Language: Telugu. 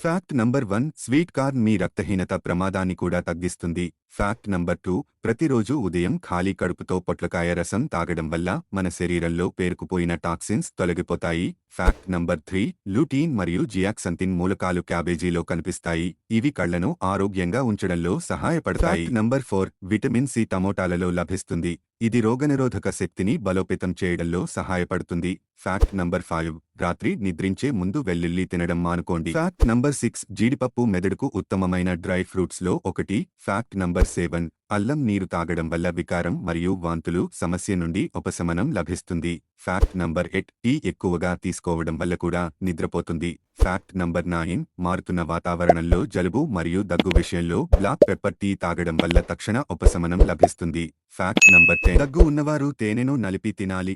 ఫ్యాక్ట్ నంబర్ 1 స్వీట్ కార్న్ మీ రక్తహీనత ప్రమాదాన్ని కూడా తగ్గిస్తుంది. ఫ్యాక్ట్ నంబర్ 2 ప్రతిరోజు ఉదయం ఖాళీ కడుపుతో పొట్లకాయ రసం తాగడం వల్ల మన శరీరంలో పేరుకుపోయిన టాక్సిన్స్ తొలగిపోతాయి. ఫ్యాక్ట్ నంబర్ 3 లూటీన్ మరియు జియాక్సంతిన్ మూలకాలు క్యాబేజీలో కనిపిస్తాయి. ఇవి కళ్లను ఆరోగ్యంగా ఉంచడంలో సహాయపడతాయి. ఫ్యాక్ట్ నంబర్ 4 విటమిన్ సి టమోటాలలో లభిస్తుంది. ఇది రోగనిరోధక శక్తిని బలోపేతం చేయడంలో సహాయపడుతుంది. ఫ్యాక్ట్ నంబర్ 5 రాత్రి నిద్రించే ముందు వెల్లుల్లి తినడం మానుకోండి. ఫ్యాక్ట్ నంబర్ 6 జీడిపప్పు మెదడుకు ఉత్తమమైన డ్రై ఫ్రూట్స్లో ఒకటి. ఫ్యాక్ట్ నంబర్ 7 అల్లం నీరు తాగడం వల్ల వికారం మరియు వాంతులు సమస్య నుండి ఉపశమనం లభిస్తుంది. ఫ్యాక్ట్ నంబర్ 8 టీ ఎక్కువగా తీసుకోవడం వల్ల కూడా నిద్రపోతుంది. ఫ్యాక్ట్ నంబర్ 9 మారుతున్న వాతావరణంలో జలుబు మరియు దగ్గు విషయంలో బ్లాక్ పెప్పర్ టీ తాగడం వల్ల తక్షణ ఉపశమనం లభిస్తుంది. ఫ్యాక్ట్ నంబర్ 10 దగ్గు ఉన్నవారు తేనెను నలిపి తినాలి.